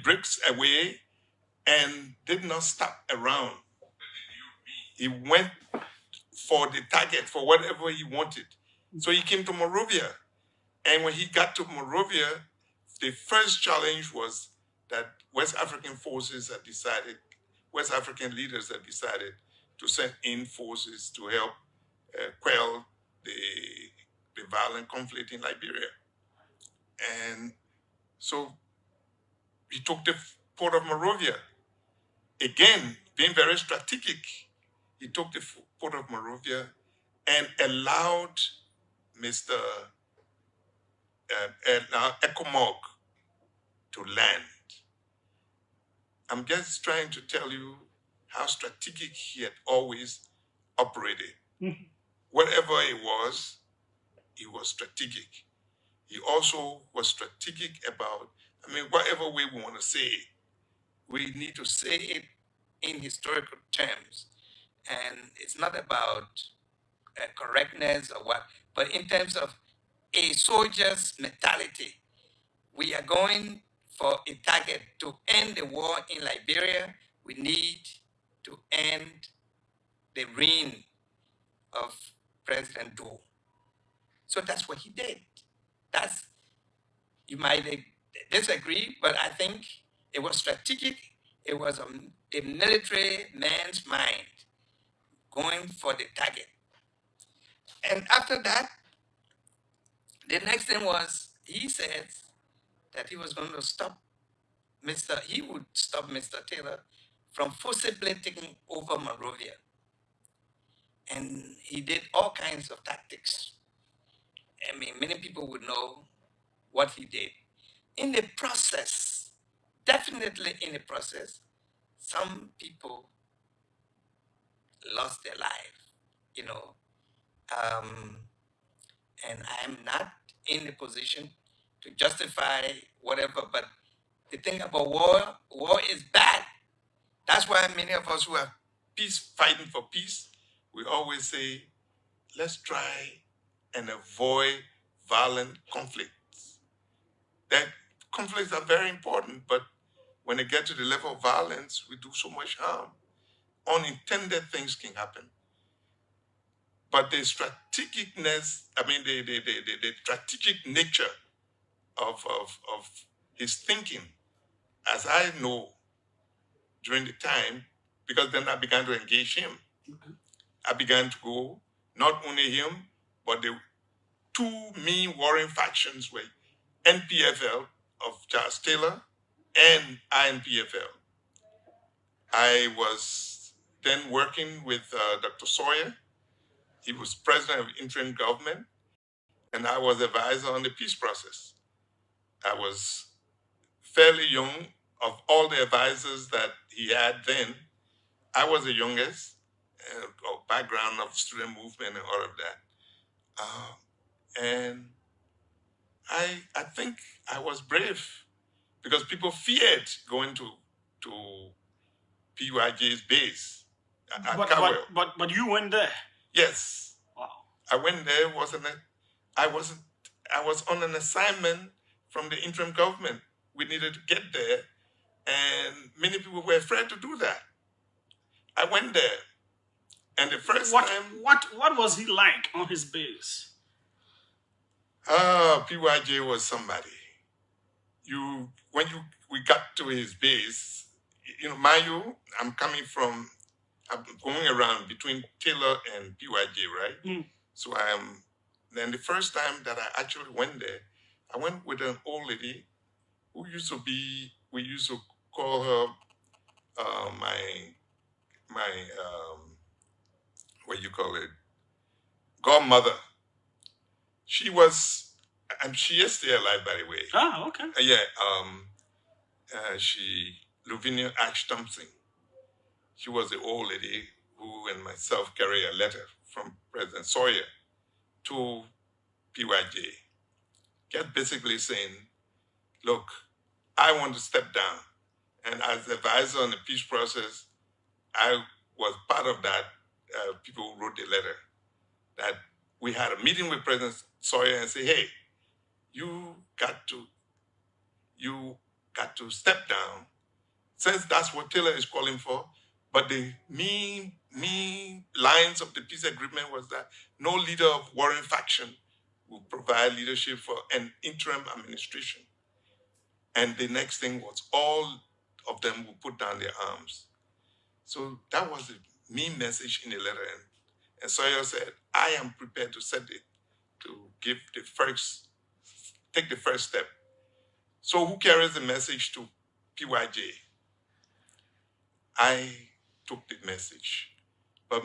bricks away and did not stop around. He went for the target, for whatever he wanted. So he came to Monrovia. And when he got to Monrovia, the first challenge was that West African forces had decided, West African leaders had decided to send in forces to help quell the violent conflict in Liberia. And so he took the port of Monrovia. Again, being very strategic, he took the port of Monrovia and allowed Mr. Ecomog to land. I'm just trying to tell you how strategic he had always operated. Whatever it was, he was strategic. He also was strategic about, whatever way we want to say it, we need to say it in historical terms. And it's not about correctness or what, but in terms of a soldier's mentality. We are going for a target to end the war in Liberia. We need to end the reign of President Doe. So that's what he did. You might disagree, but I think it was strategic. It was a military man's mind going for the target. And after that, the next thing was he said that he was going to stop he would stop Mr. Taylor from forcibly taking over Monrovia. And he did all kinds of tactics. Many people would know what he did. In the process, definitely in the process, some people lost their life, and I'm not in the position to justify whatever, but the thing about war is bad. That's why many of us who are fighting for peace, we always say, let's try and avoid violent conflicts. That conflicts are very important, but when they get to the level of violence, we do so much harm. Unintended things can happen. But the strategicness, the strategic nature of his thinking, as I know during the time, because then I began to engage him. Okay. I began to go, not only him, but the two main warring factions were NPFL of Charles Taylor and INPFL. I was then working with Dr. Sawyer. He was president of interim government, and I was advisor on the peace process. I was fairly young. Of all the advisors that he had then, I was the youngest, background of student movement and all of that. And I think I was brave because people feared going to PYJ's base. But you went there. Yes. Wow. I went there. I was on an assignment from the interim government. We needed to get there, and many people were afraid to do that. I went there, and the first time. What was he like on his base? PYJ was somebody. When we got to his base, mind you, I'm going around between Taylor and PYJ, right? Mm. So then the first time that I actually went there, I went with an old lady who we used to call her my what you call it, godmother. She was, and she is still alive, by the way. Oh, okay. Luvinia Ash Thompson. She was the old lady who and myself carried a letter from President Sawyer to PYJ, just basically saying, look, I want to step down. And as advisor on the peace process, I was part of that. People who wrote the letter that we had a meeting with President Sawyer and say, hey, you got got to step down, since that's what Taylor is calling for. But the main lines of the peace agreement was that no leader of warring faction will provide leadership for an interim administration. And the next thing was all of them will put down their arms. So that was the main message in the letter. And Sawyer said, I am prepared to take the first step. So who carries the message to PYJ? I took the message. But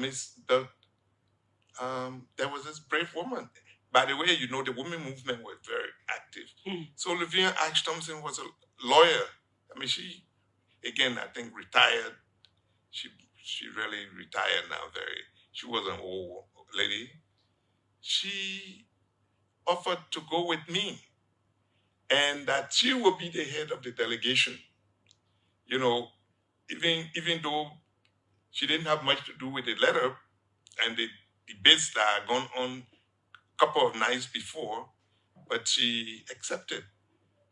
there was this brave woman. By the way, the women movement was very active. So Olivia Ash Thompson was a lawyer. I mean, she, again, I think retired. She really retired now. She was an old lady. She offered to go with me, and that she will be the head of the delegation. Even though she didn't have much to do with the letter and the debates that had gone on a couple of nights before, but she accepted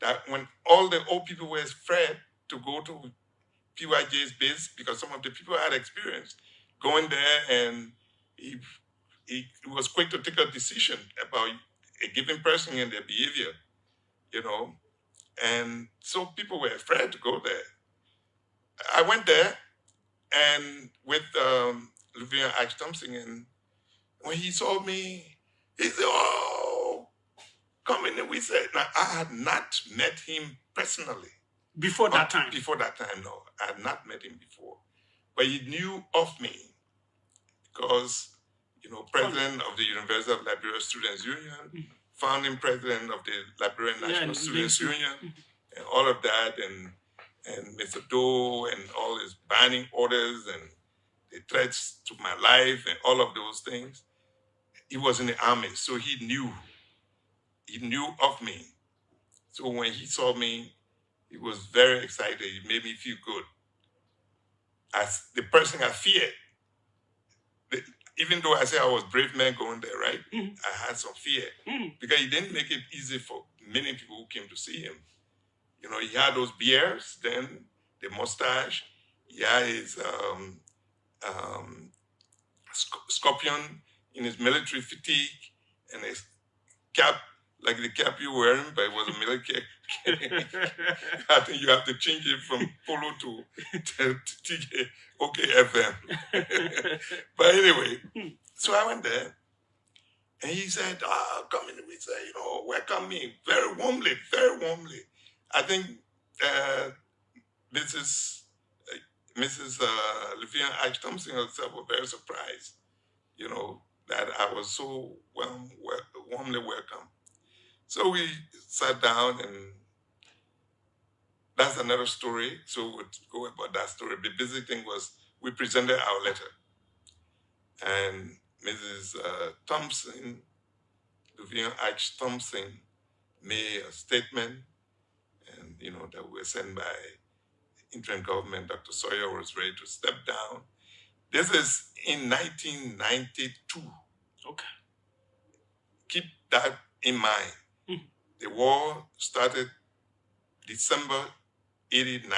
that when all the old people were afraid to go to PYJ's base because some of the people had experience going there, and he was quick to take a decision about a given person and their behavior, and so people were afraid to go there. I went there and with Olivia Ash Thompson, and when he saw me, he said, "Oh, come in." And we said, now, I had not met him personally. Before that time? Before that time, no. I had not met him before. But he knew of me because, president of the University of Liberia Students Union, founding president of the Liberian National Students Union, and all of that, and Mr. Doe and all his banning orders and the threats to my life and all of those things. He was in the army, so he knew of me. So when he saw me, he was very excited. He made me feel good. As the person I feared, even though I said I was a brave man going there, right? I had some fear because he didn't make it easy for many people who came to see him. He had those beards, then the mustache. He had his scorpion in his military fatigue and his cap, like the cap you're wearing, but it was a military cap. I think you have to change it from Polo to TJ, FM. But anyway, so I went there, and he said, come in. We said, welcome me very warmly, very warmly. I think Mrs. Olivia Ash Thompson herself was very surprised, that I was so warmly welcome. So we sat down, and that's another story. So we'll go about that story. The basic thing was we presented our letter, and Mrs. Thompson, Olivia Ash Thompson, made a statement, and that were sent by interim government. Dr. Sawyer was ready to step down. This is in 1992. Okay. Keep that in mind. The war started December 89.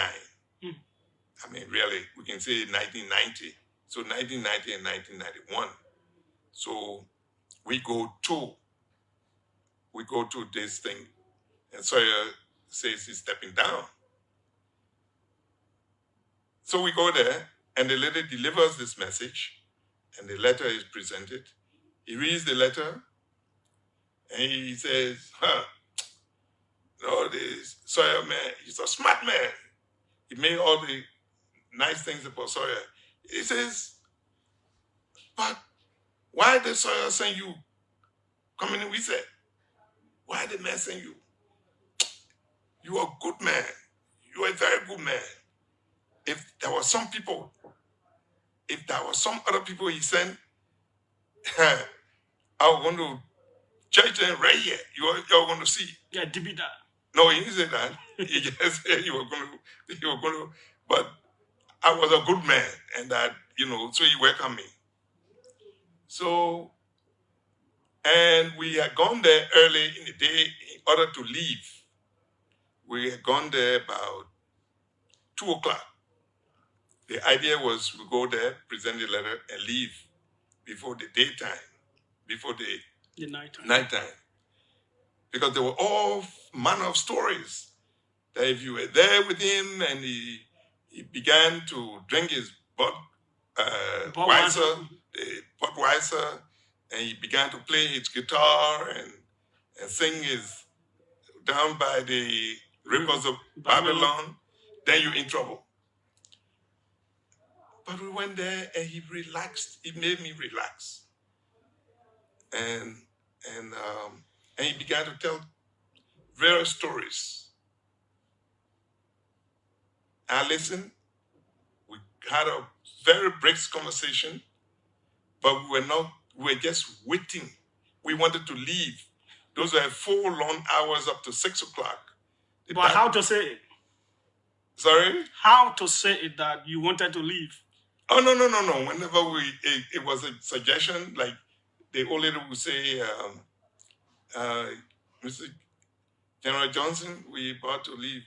I mean, really, we can say 1990. So 1990 and 1991. So we go to this thing, and Sawyer says he's stepping down. So we go there, and the lady delivers this message, and the letter is presented. He reads the letter, and he says, this Sawyer man, he's a smart man. He made all the nice things about Sawyer. He says, but why did Sawyer send you? Come in, we said, why did man send you? You are a good man. You are a very good man. If there were some other people he sent, I was going to judge them right here. You're going to see. Yeah, Dibida. No, he didn't say that. He just said you were going to, but I was a good man, and that, so he welcomed me. So, and we had gone there early in the day in order to leave. We had gone there about 2 o'clock. The idea was we go there, present the letter, and leave before the daytime, before the nighttime. Because there were all manner of stories that if you were there with him and he began to drink his Budweiser, and he began to play his guitar and sing his down by the rivers of Babylon, then you're in trouble. But we went there and he relaxed. He made me relax. And he began to tell various stories. I listened. We had a very brisk conversation, but we were just waiting. We wanted to leave. Those were 4 long hours up to 6 o'clock. But how to say it? Sorry? How to say it that you wanted to leave? Oh, no. Whenever it was a suggestion, like the old lady would say, Mr. General Johnson, we're about to leave.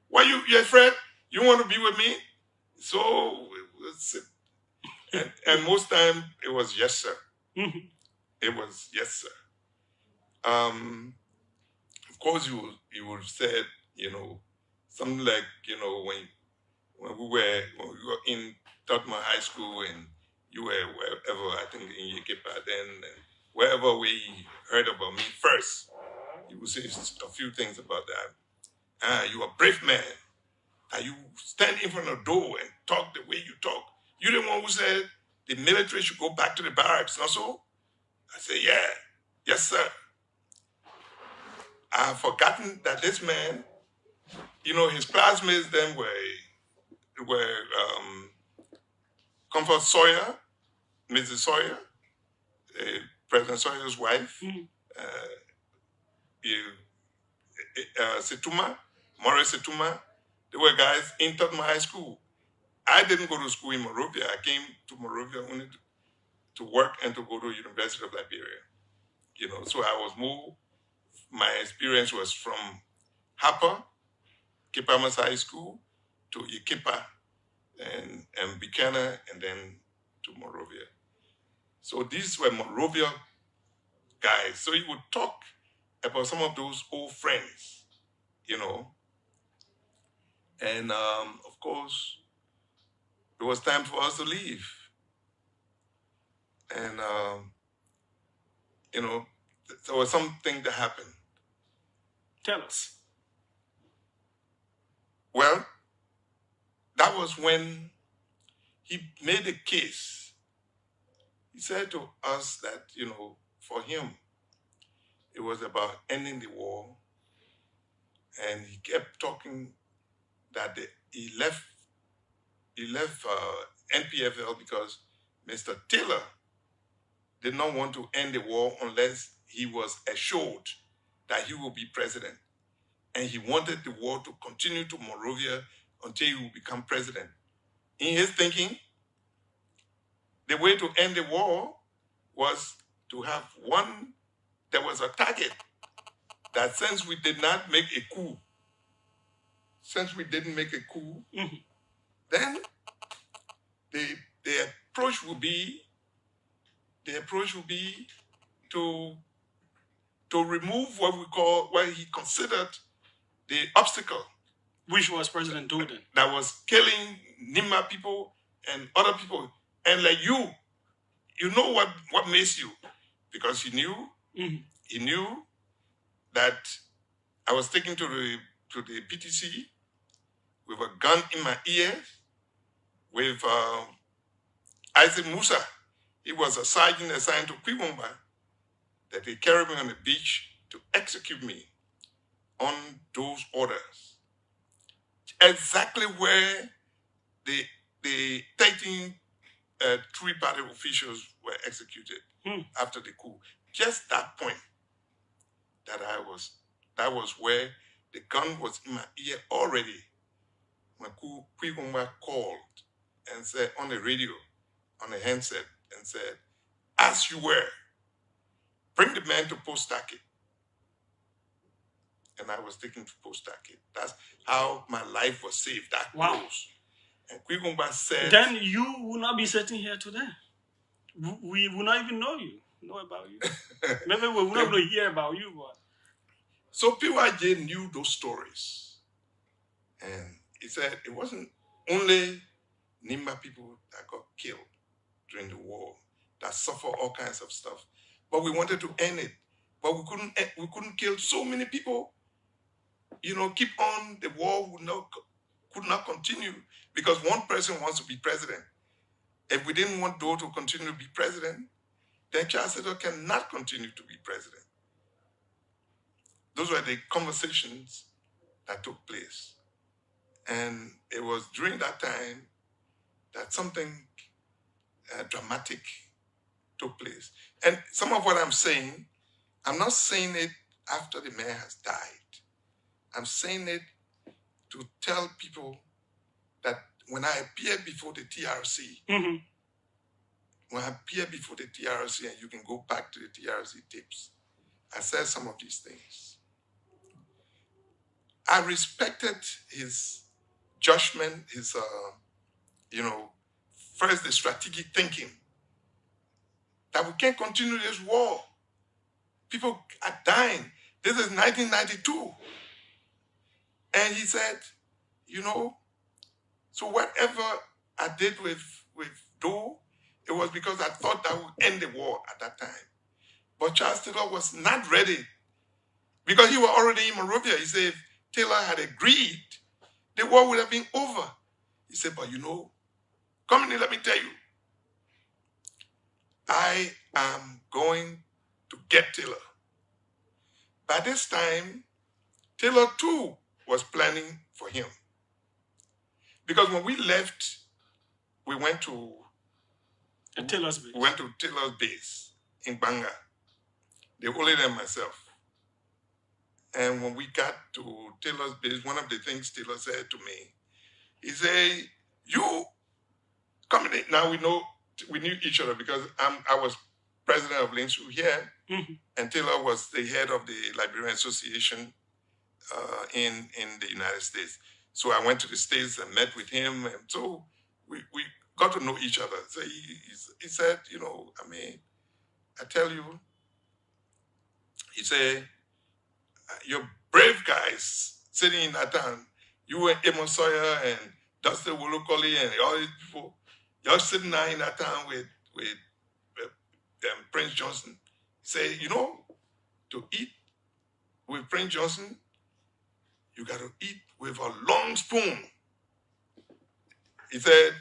Why you afraid? You want to be with me? So, and most time it was yes, sir. It was yes, sir. Of course, you would have said, something like, when we were in Tottenham High School and you were wherever, I think in Yekipa then, and wherever we heard about me first, you would say a few things about that. You're a brave man. You stand in front of the door and talk the way you talk. You're the one who said the military should go back to the barracks, not so? I say, yeah, yes, sir. I've forgotten that this man, his classmates then were Comfort Sawyer, Mrs. Sawyer, President Sawyer's wife, Situma, Morris Situma. They were guys in Tottenham High School. I didn't go to school in Monrovia. I came to Monrovia only to work and to go to University of Liberia. So my experience was from Harper, Kipamas High School, to Yekipa and Buchanan, and then to Monrovia. So these were Monrovia guys. So he would talk about some of those old friends, And of course, it was time for us to leave. And, there was something that happened. Tell us. Well, that was when he made a case. He said to us that, for him, it was about ending the war. And he kept talking that he left NPFL because Mr. Taylor did not want to end the war unless he was assured that he will be president. And he wanted the war to continue to Monrovia until he would become president. In his thinking, the way to end the war was to have there was a target that since we did not make a coup, then the approach would be to remove what he considered the obstacle, which was President Doden, that was killing Nima people and other people. And like you know what makes you, because he knew that I was taken to the PTC with a gun in my ear, with Isaac Musa. He was a sergeant assigned to Kwibomba, that they carried me on the beach to execute me on those orders. Exactly where the 13 three-party officials were executed after the coup. Just that point that was where the gun was in my ear already when Kwibomba called and said on the radio, on the handset, and said, as you were, bring the man to Post Taki. and I was taken to post-acid. That's how my life was saved, that Wow. close. And Kwigumba said... Then you will not be sitting here today. We will not even know about you. Maybe we will not even hear about you. But... So PYJ knew those stories. And he said it wasn't only Nimba people that got killed during the war, that suffered all kinds of stuff. But we wanted to end it. But we couldn't kill so many people. You know, keep on, the war could not continue because one person wants to be president. If we didn't want Doe to continue to be president, then Charles Taylor cannot continue to be president. Those were the conversations that took place. And it was during that time that something dramatic took place. And some of what I'm saying, I'm not saying it after the man has died. I'm saying it to tell people that when I appear before the TRC, when I appear before the TRC, and you can go back to the TRC tapes, I said some of these things. I respected his judgment, his, first the strategic thinking, that we can't continue this war. People are dying. This is 1992. And he said, so whatever I did with Doe, it was because I thought that would end the war at that time. But Charles Taylor was not ready because he was already in Monrovia. He said if Taylor had agreed, the war would have been over. He said, but Conmany, let me tell you, I am going to get Taylor. By this time, Taylor too was planning for him. Because when we left, we went to Taylor's base. We went to Taylor's base in Banga. The only and myself. And when we got to Taylor's base, one of the things Taylor said to me, he said, you come in. Now we knew each other because I was president of Linsu here, and Taylor was the head of the Liberian Association in the United States. So I went to the States and met with him, and so we got to know each other. So he said, I tell you, he said, you're brave guys sitting in that town. You and Amos Sawyer and Dustin Wolokoli and all these people, you're sitting there in that town with Prince Johnson. He said, to eat with Prince Johnson, you got to eat with a long spoon. He said,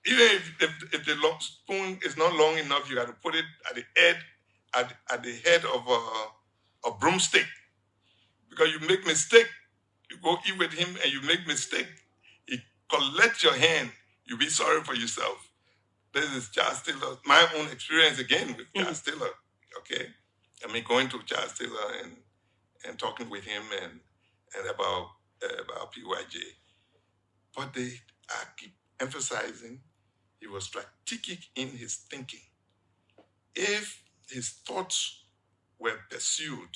even if the long spoon is not long enough, you got to put it at the head of a broomstick. Because you make mistake, you go eat with him and you make mistake, he collect your hand, you be sorry for yourself. This is Charles Taylor, my own experience again with Charles Taylor, okay? Going to Charles Taylor and talking with him and about PYJ. But I keep emphasizing he was strategic in his thinking. If his thoughts were pursued,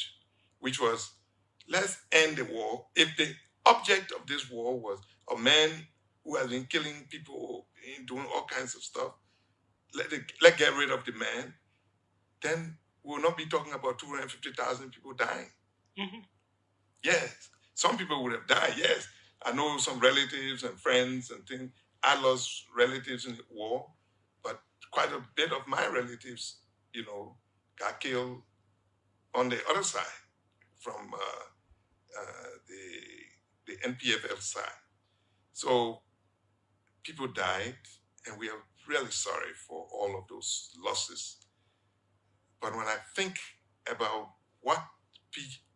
which was, let's end the war. If the object of this war was a man who has been killing people, doing all kinds of stuff, let's get rid of the man, then we'll not be talking about 250,000 people dying. Yes, some people would have died, yes. I know some relatives and friends and things. I lost relatives in the war, but quite a bit of my relatives, got killed on the other side from the NPFL side. So people died, and we are really sorry for all of those losses. But when I think about what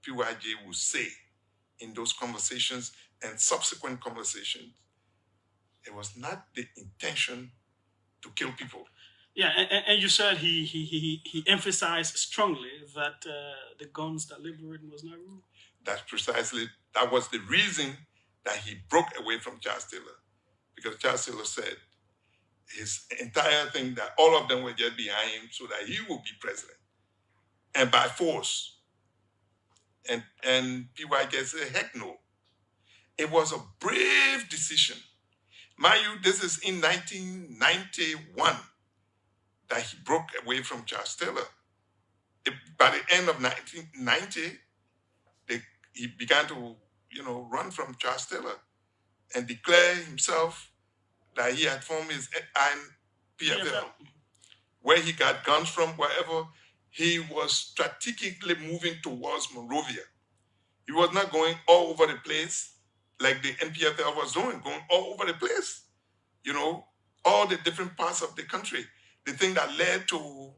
PYJ would say in those conversations and subsequent conversations, it was not the intention to kill people. Yeah, and you said he emphasized strongly that the guns that liberated was not rule. That was the reason that he broke away from Charles Taylor. Because Charles Taylor said his entire thing that all of them were just behind him so that he would be president. And by force. And PYK said, heck no. It was a brave decision. Mind you, this is in 1991 that he broke away from Charles Taylor. By the end of 1990, he began to, run from Charles Taylor and declare himself that he had formed his PFL, where he got guns from, wherever. He was strategically moving towards Monrovia. He was not going all over the place like the NPFL was doing, going all over the place. All the different parts of the country. The thing that led to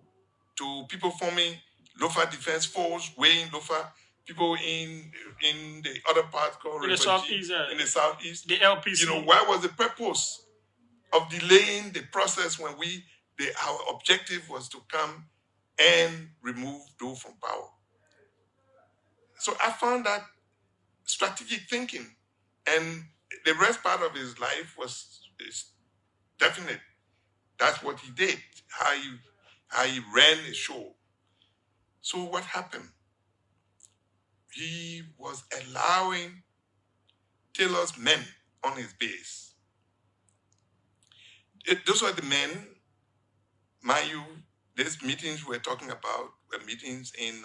people forming Lofa Defense Force, way in Lofa, people in the other parts called in the southeast. In the southeast. The LPC. What was the purpose of delaying the process when our objective was to come and remove Doe from power? So I found that strategic thinking, and the rest part of his life is definite. That's what he did, how he ran the show. So what happened? He was allowing Taylor's men on his base. Those were the men, mind you, these meetings we're talking about were meetings in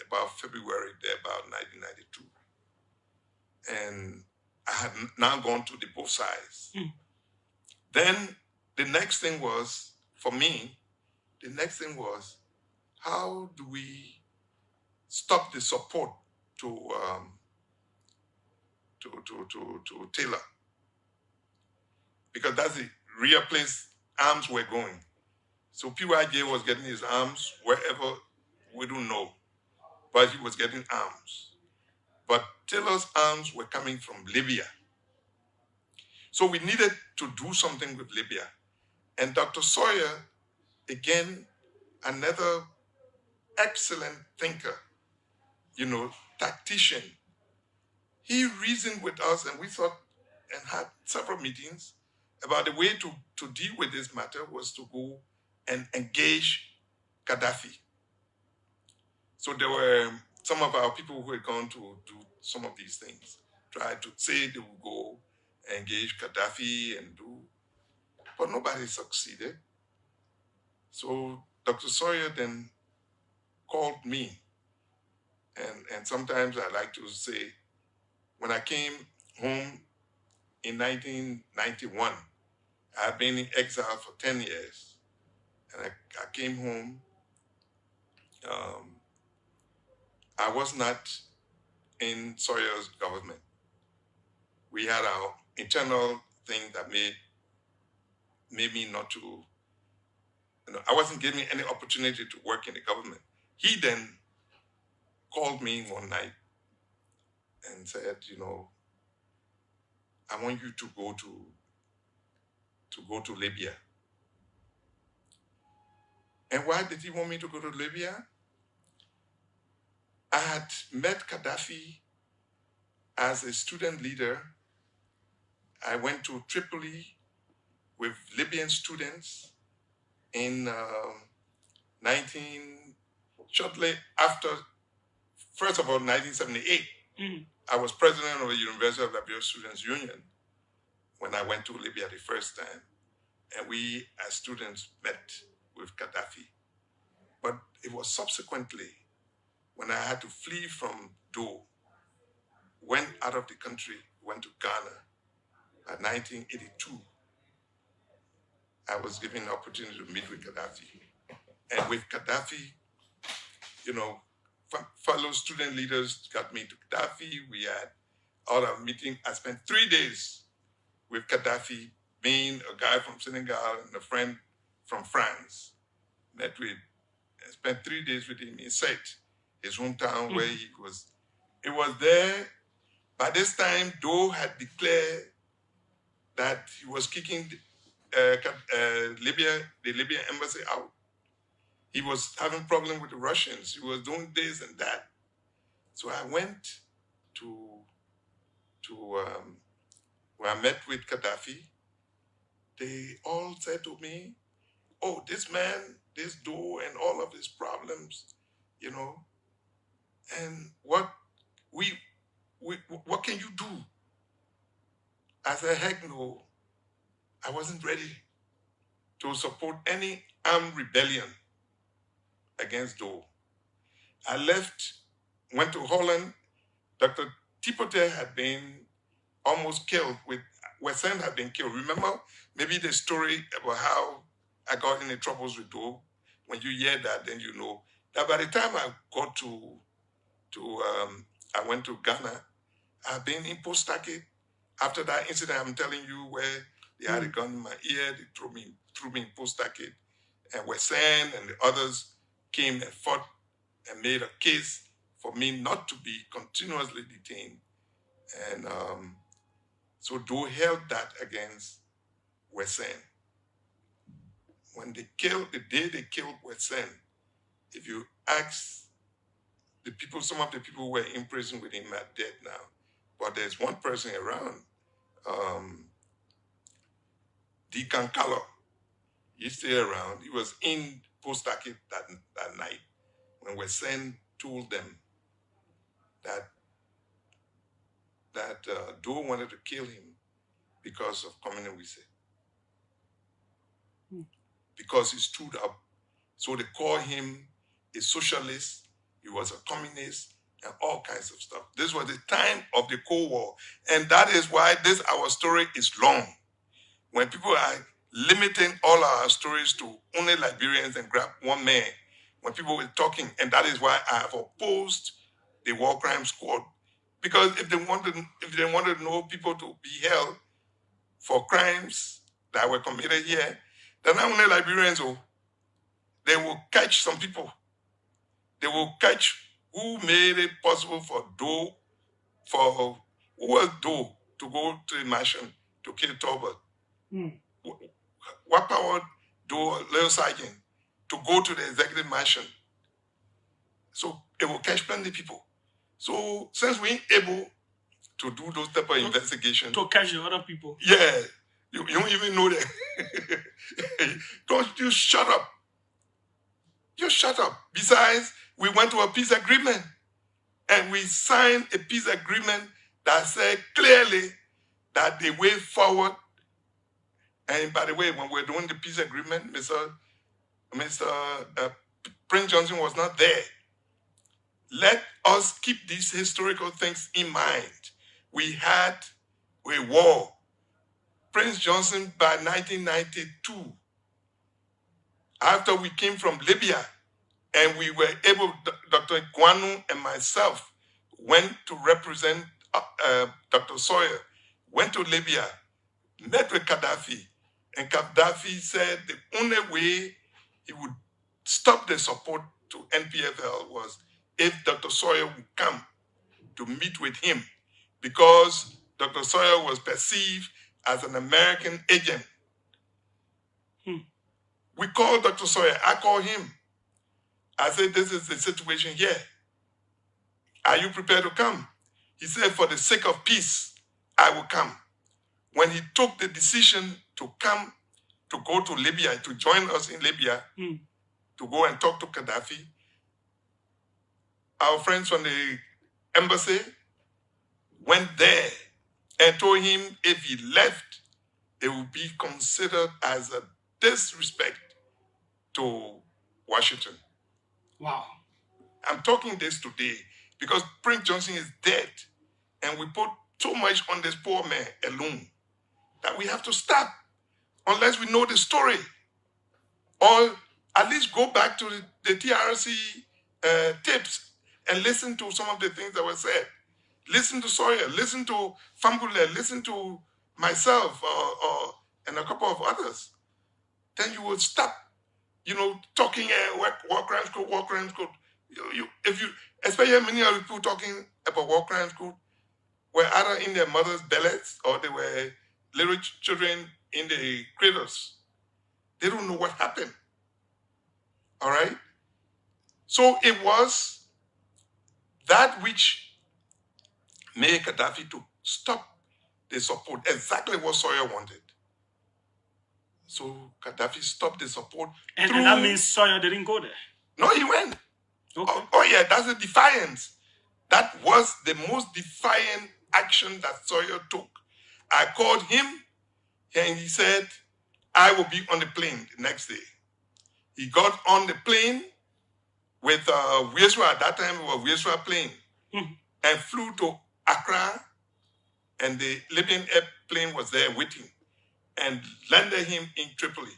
about February, about 1992. And I had now gone to the both sides. Then the next thing was, for me, how do we stop the support to Taylor? Because that's the real place arms were going. So PYJ was getting his arms wherever, we don't know, but he was getting arms. But Taylor's arms were coming from Libya. So we needed to do something with Libya. And Dr. Sawyer, again, another excellent thinker, tactician, he reasoned with us, and we thought and had several meetings about the way to deal with this matter was to go and engage Gaddafi. So there were some of our people who had gone to do some of these things, tried to say they would go engage Gaddafi and do, but nobody succeeded. So Dr. Sawyer then called me, and sometimes I like to say, when I came home in 1991, I had been in exile for 10 years, and I came home. I was not in Sawyer's government. We had our internal thing that made me not to, I wasn't given any opportunity to work in the government. He then called me one night and said, I want you to go to Libya. And why did he want me to go to Libya? I had met Gaddafi as a student leader. I went to Tripoli with Libyan students in shortly after, first of all, 1978. I was president of the University of Liberia Students Union when I went to Libya the first time. And we, as students, met with Gaddafi. But it was subsequently, when I had to flee from Doe, went out of the country, went to Ghana. At 1982, I was given an opportunity to meet with Gaddafi. And with Gaddafi, fellow student leaders got me to Gaddafi. We had all our meeting. I spent 3 days with Gaddafi, being a guy from Senegal and a friend from France. I spent 3 days with him in Sète, his hometown where he was. It was there. By this time, Doe had declared that he was kicking the Libyan embassy out. He was having problems with the Russians. He was doing this and that. So I went to where I met with Gaddafi. They all said to me, oh, this man, this Doe and all of his problems, And what can you do? I said, heck no, I wasn't ready to support any armed rebellion against Doe. I left, went to Holland. Dr. Tipote had been almost killed with Wesseh had been killed. Remember maybe the story about how I got into troubles with Doe? When you hear that, then you know that by the time I got I went to Ghana, I've been in post-stacket. After that incident I'm telling you where they had a gun in my ear, they threw me in post-stacket. And Wesseh and the others came and fought and made a case for me not to be continuously detained. And so Doe held that against Wesseh. When they killed, the day they killed Wesseh, if you ask the people, some of the people who were in prison with him are dead now. But there's one person around, Deacon Callow. He's still around. He was in post-stacket that night when Wesseh told them that Doe wanted to kill him because of Conmany Wesseh. Because he stood up. So they call him a socialist, he was a communist, and all kinds of stuff. This was the time of the Cold War. And that is why our story is long. When people are limiting all our stories to only Liberians and grab one man, when people were talking, and that is why I have opposed the War Crimes Court. Because if they wanted to know people to be held for crimes that were committed here, they're not only Liberians, they will catch some people. They will catch who made it possible for Doe, who was Doe to go to the mansion to kill Tolbert. What power Doe, Leo Sergeant, to go to the executive mansion? So it will catch plenty of people. So since we ain't able to do those type of investigations, to catch the other people. Yeah, you don't even know that. Don't you shut up. You shut up. Besides, we went to a peace agreement and we signed a peace agreement that said clearly that the way forward, and by the way, when we're doing the peace agreement, Mr. Prince Johnson was not there. Let us keep these historical things in mind. We had a war. Prince Johnson, by 1992, after we came from Libya, and we were able, Dr. Guanu and myself went to represent Dr. Sawyer, went to Libya, met with Gaddafi, and Gaddafi said the only way he would stop the support to NPFL was if Dr. Sawyer would come to meet with him, because Dr. Sawyer was perceived as an American agent. We called Dr. Sawyer. I called him. I said, this is the situation here. Are you prepared to come? He said, for the sake of peace, I will come. When he took the decision to come, to go to Libya, to join us in Libya, to go and talk to Gaddafi, our friends from the embassy went there and told him if he left, it would be considered as a disrespect to Washington. Wow. I'm talking this today because Prince Johnson is dead, and we put so much on this poor man alone that we have to stop unless we know the story, or at least go back to the TRC tapes and listen to some of the things that were said. Listen to Sawyer, listen to Fambule, listen to myself, and a couple of others. Then you will stop, talking war crimes code. Especially many of the people talking about war crimes code were either in their mother's bellies or they were little children in the cradles. They don't know what happened. All right? So it was that which made Gaddafi to stop the support, exactly what Sawyer wanted. So Gaddafi stopped the support. And that means Sawyer didn't go there? No, he went. Okay. Oh yeah, that's a defiance. That was the most defiant action that Sawyer took. I called him and he said, I will be on the plane the next day. He got on the plane with Wesseh. At that time, it was Wesseh plane, and flew to Accra, and the Libyan airplane was there waiting, and landed him in Tripoli.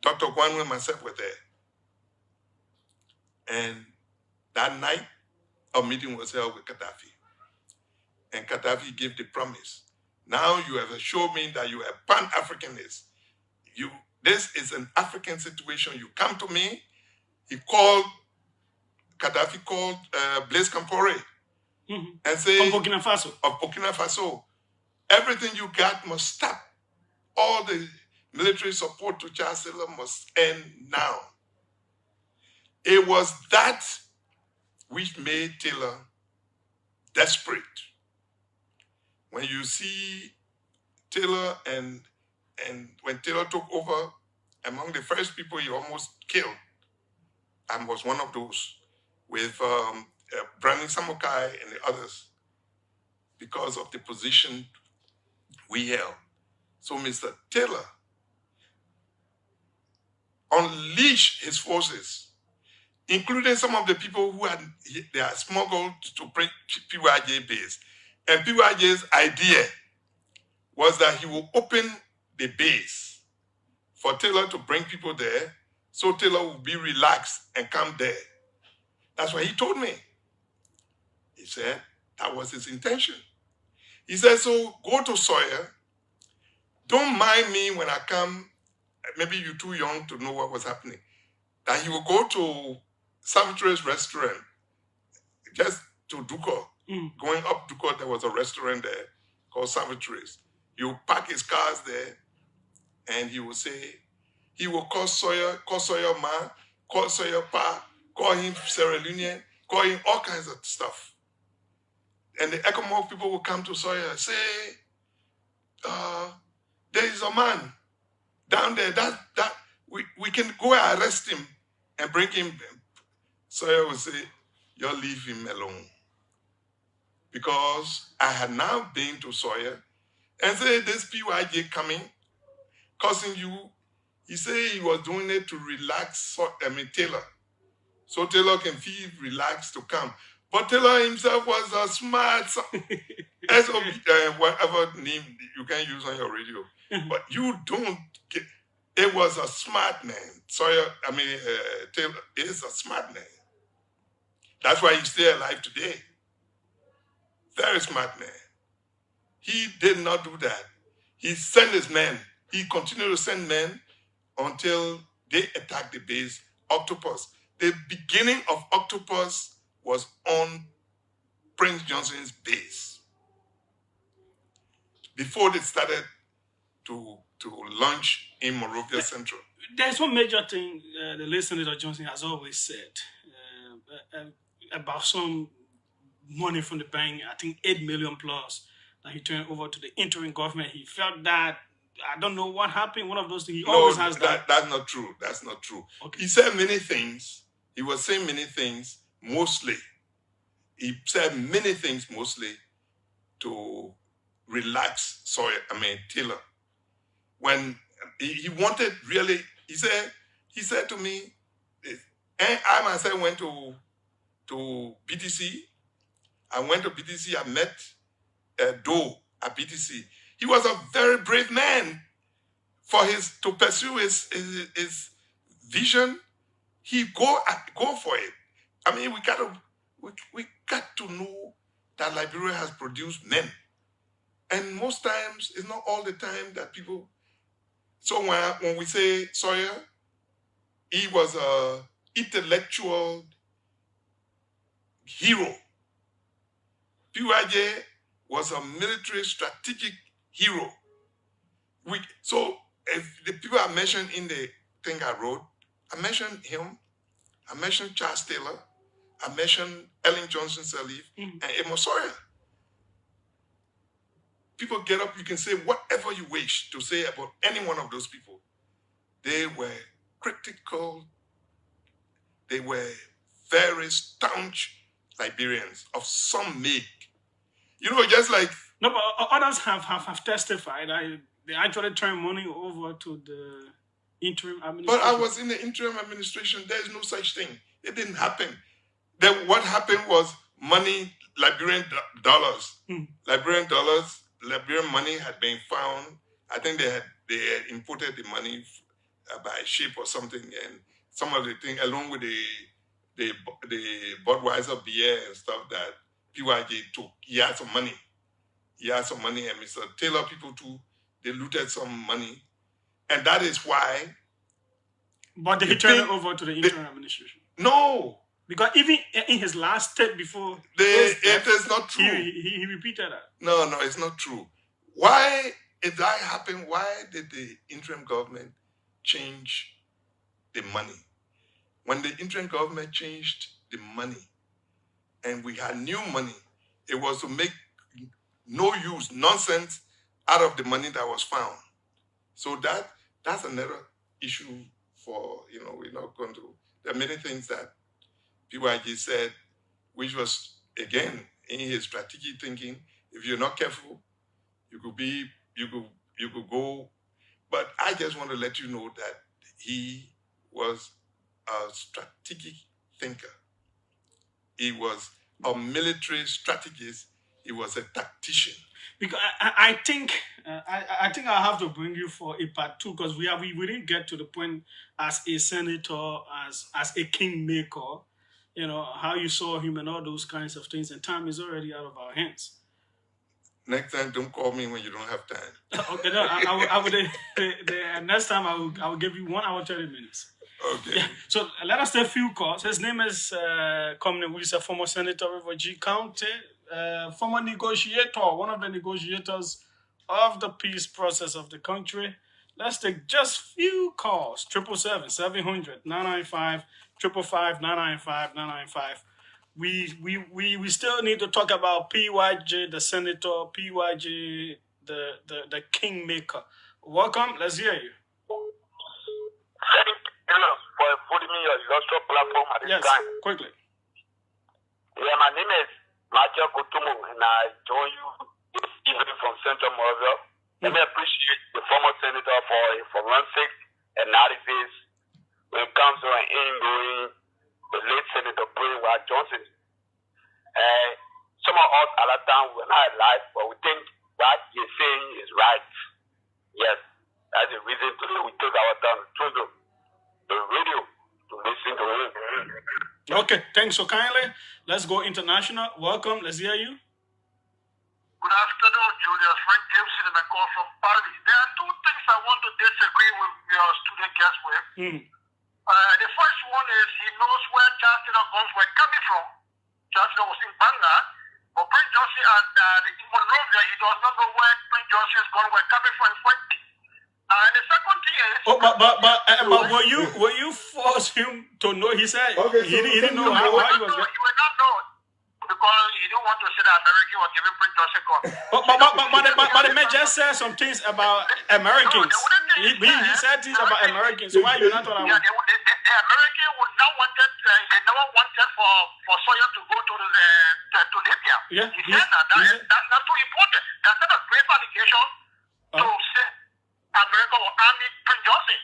Dr. Conmany and myself were there. And that night, a meeting was held with Gaddafi. And Gaddafi gave the promise. Now you have shown me that you are Pan-Africanist. This is an African situation. You come to me. Gaddafi called Blaise Compaoré and said, From Burkina Faso. Of Burkina Faso, everything you got must stop. All the military support to Charles Taylor must end now. It was that which made Taylor desperate. When you see Taylor and when Taylor took over, among the first people he almost killed, and was one of those, with Brandon Samokai and the others, because of the position we held. So Mr. Taylor unleashed his forces, including some of the people who they are smuggled to PYJ base. And PYJ's idea was that he will open the base for Taylor to bring people there, so Taylor will be relaxed and come there. That's what he told me. He said that was his intention. He said, so go to Sawyer. Don't mind me when I come. Maybe you're too young to know what was happening. That he will go to Savitre's restaurant, just to Duko. Going up Duko, there was a restaurant there called Savitre's. He will park his cars there, and he will say, he will call Sawyer Ma, call Sawyer Pa, call him Sierra Leonean, call him all kinds of stuff. And the ECOMOG people will come to Sawyer and say, there is a man down there that we can go and arrest him and bring him. Sawyer will say, you leave him alone. Because I had now been to Sawyer and said, this PYJ coming, causing you. He said he was doing it to relax Taylor. So Taylor can feel relaxed to come. But Taylor himself was a smart, whatever name you can use on your radio. But you don't get, it was a smart man. Taylor is a smart man. That's why he's still alive today. Very smart man. He did not do that. He sent his men. He continued to send men until they attacked the base, Octopus. The beginning of Octopus was on Prince Johnson's base. Before they started to launch in Monrovia Central. There's one major thing the late Senator Johnson has always said about some money from the bank, I think 8 million plus, that he turned over to the interim government. He felt that, I don't know what happened, one of those things. He always has that. That's not true. That's not true. Okay. He said many things. He was saying many things, mostly. He said many things, mostly, to relax Taylor. When he wanted really, he said to me, and I myself went to BTC. I went to BTC, I met Doe at BTC. He was a very brave man to pursue his vision. He go for it. I mean, we got to know that Liberia has produced men. And most times, it's not all the time that people. So when we say Sawyer, he was an intellectual hero. PYJ was a military strategic hero. So if the people I mentioned in the thing I wrote, I mentioned him, I mentioned Charles Taylor, I mentioned Ellen Johnson Sirleaf, and Amos Sawyer. People get up, you can say whatever you wish to say about any one of those people. They were critical, they were very staunch Liberians of some make. You know, just like... No, but others have testified. They actually turned money over to the interim administration. But I was in the interim administration. There is no such thing. It didn't happen. Then what happened was money, Liberian dollars. Liberian dollars, Liberian money had been found. I think they had imported the money by ship or something, and some of the things, along with the Budweiser beer and stuff that PYJ took. He had some money. And Mr. Taylor people too, they looted some money. And that is why... But did he turn it over to the interim administration? No. Because even in his last step before... it is not true. He repeated that. No, it's not true. Why, if that happened, why did the interim government change the money? When the interim government changed the money and we had new money, it was to make nonsense out of the money that was found. So that's another issue for, we're not going to... There are many things that PYG said, which was, again, in his strategic thinking. If you're not careful, you could go. But I just want to let you know that he was a strategic thinker. He was a military strategist. He was a tactician. Because I think I have to bring you for a part 2, because we didn't get to the point as a senator, as a kingmaker, how you saw him and all those kinds of things, and time is already out of our hands. Next time, don't call me when you don't have time. Okay, no, I would. Next time, I will give you 1 hour 30 minutes. Okay. Yeah. So let us take a few calls. His name is Conmany, who is a former senator of River G County, former negotiator, one of the negotiators of the peace process of the country. Let's take just few calls. 777-700-995, 555-995-995. We still need to talk about PYJ, the senator, PYJ, the kingmaker. Welcome. Let's hear you. Thank you for putting me on your illustrious platform at this time. Quickly. Yeah, my name is Michael Kutumu, and I join you this evening from Central Moravia. Let me appreciate the former senator for his forensic analysis when it comes to an ingoing the late Senator White Johnson. Some of us at that time were not alive, but we think what you're saying is right. Yes, that's the reason today we take our time to the radio to listen to him. Okay, thanks so kindly. Let's go international. Welcome. Let's hear you. Good afternoon, Julius. Frank Gibson and I call from Paris. There are 2 things I want to disagree with your student guest with. The first one is he knows where Chancellor guns were coming from. Chancellor was in Banga, but Prince Johnson and in Monrovia, he does not know where Prince Johnson's guns were coming from. And the second thing is... but were you force him to know? He said he didn't know how he was... He would not know, because he didn't want to say that America was giving Prince Johnson guns. But the man just said some things about Americans. He said things about Americans. So why you not talking about... The American would not wanted, they never wanted for Sawyer to go to Libya. Yeah, he said that's not too important. That's not a grave allegation to say America will army Prince Johnson.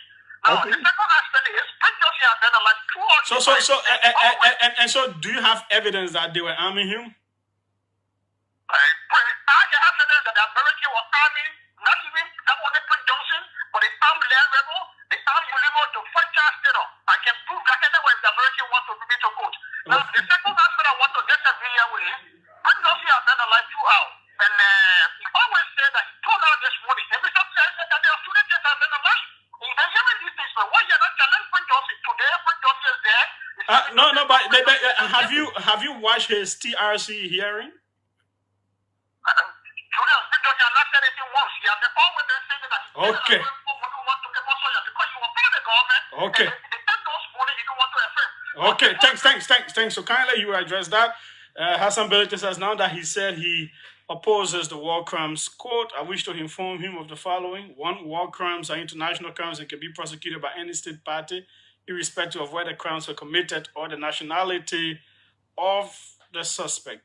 Now, the second aspect is Prince Johnson has been like 200. So do you have evidence that they were arming him? I have evidence that the American was arming not even that only Prince Johnson, but the armed land rebel, the armed Ulimo to fight Charles Taylor. I can prove that anywhere if the American want to bring me to court. Now, the second aspect I want to disagree here with is Prince Johnson has been alive 2 hours. And he always said that he told out this morning, and Mr. President said that their students have been alive. They're hearing these things, but why you're not telling Prince Johnson today? Prince Johnson is there. But have you watched his TRC hearing? Julius, Prince Johnson has not said anything once. He has always been saying that he want to get because you were part of the government. Okay. They take those money, he don't want to affirm. Okay, thanks. So kindly you address that. Hassan Belite says now that he said he opposes the war crimes. Quote, I wish to inform him of the following. 1, war crimes are international crimes and can be prosecuted by any state party, irrespective of whether crimes are committed or the nationality of the suspect.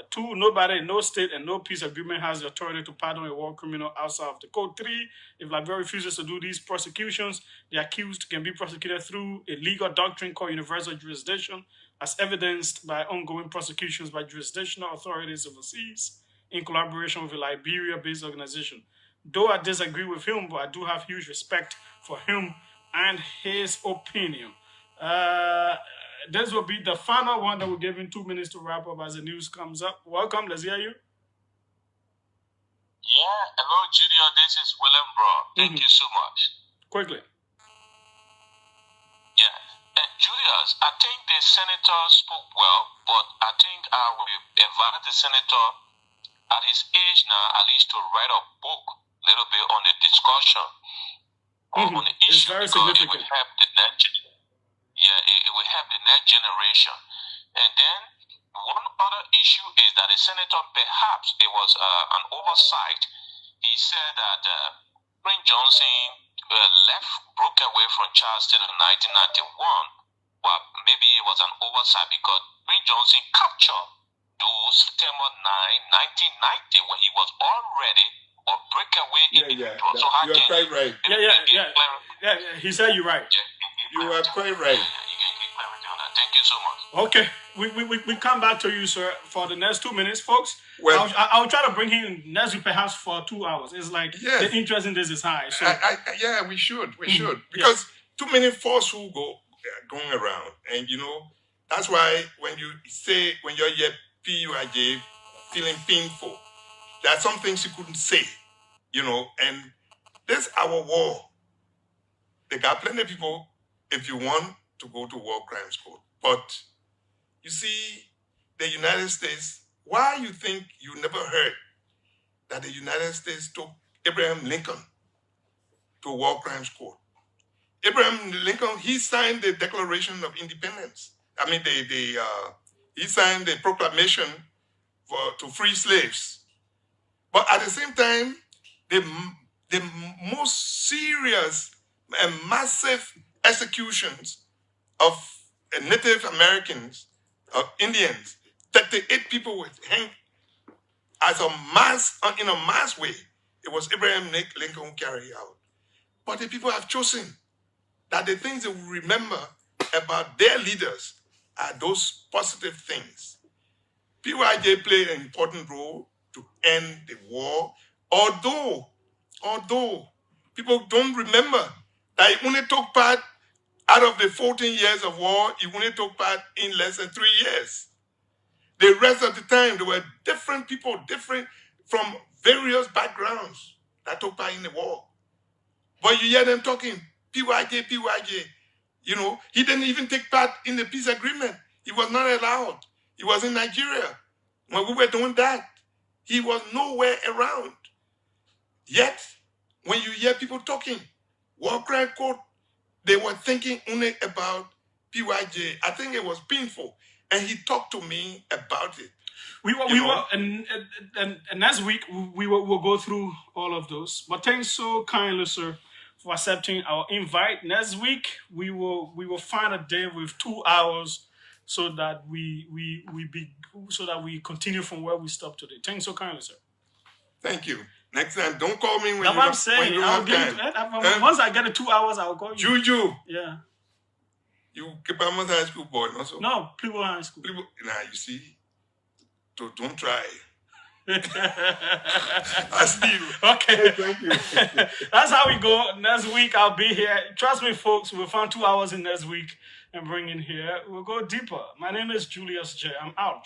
2, nobody, no state, and no peace agreement has the authority to pardon a war criminal outside of the code. 3, if Liberia refuses to do these prosecutions, the accused can be prosecuted through a legal doctrine called universal jurisdiction, as evidenced by ongoing prosecutions by jurisdictional authorities overseas in collaboration with a Liberia-based organization. Though I disagree with him, but I do have huge respect for him and his opinion. This will be the final one that we're giving 2 minutes to wrap up as the news comes up. Welcome, let's hear you. Yeah, hello, Junior. This is William Brown. Thank you so much. Quickly. Yeah, Julius, I think the senator spoke well, but I think I will invite the senator at his age now, at least to write a book a little bit on the discussion on the issue. It's very because significant. It will help the next it will help the next generation. And then one other issue is that the senator, perhaps it was an oversight. He said that Prince Johnson broke away from Charleston in 1991. Well, maybe it was an oversight because Prince Johnson captured those September 9, 1990 when he was already on breakaway in the Control. So you are quite right. Yeah. He said you're right. You are quite right. Thank you so much. Okay, we come back to you, sir, for the next 2 minutes, folks. Well, I'll try to bring him next week, perhaps for 2 hours. It's like the interest in this is high. So yeah, we should because too many falsehoods going around, and that's why when you're here PUIJ feeling painful, there are some things you couldn't say, and this our war. They got plenty of people. If you want to go to war crimes court, but you see, the United States. Why you think you never heard that the United States took Abraham Lincoln to war crimes court? Abraham Lincoln, he signed the Declaration of Independence. I mean, he signed the proclamation to free slaves. But at the same time, the most serious and massive executions of Native Americans, of Indians, 38 people were hanged as in a mass way. It was Abraham Lincoln who carried out. But the people have chosen that the things they will remember about their leaders are those positive things. PYJ played an important role to end the war, although people don't remember that he only took part out of the 14 years of war, he only took part in less than 3 years. The rest of the time, there were different people, different from various backgrounds that took part in the war. But you hear them talking, PYJ. He didn't even take part in the peace agreement. He was not allowed. He was in Nigeria. When we were doing that, he was nowhere around. Yet, when you hear people talking, war crime court, they were thinking only about PYJ. I think it was painful. And he talked to me about it. And next week, we'll go through all of those. But thanks so kindly, sir, for accepting our invite. Next week, we will find a day with 2 hours so that we continue from where we stopped today. Thanks so kindly, sir. Thank you. Next time, don't call me when That's you what I'm saying. you have time. Once I get the 2 hours, I'll call you. Juju. Yeah. You keep a high school boy, also. No, people high school. Now you see. So don't try. I see you. Okay. Thank you. That's how we go. Next week I'll be here. Trust me, folks. We'll find 2 hours in next week and bring in here. We'll go deeper. My name is Julius J. I'm out.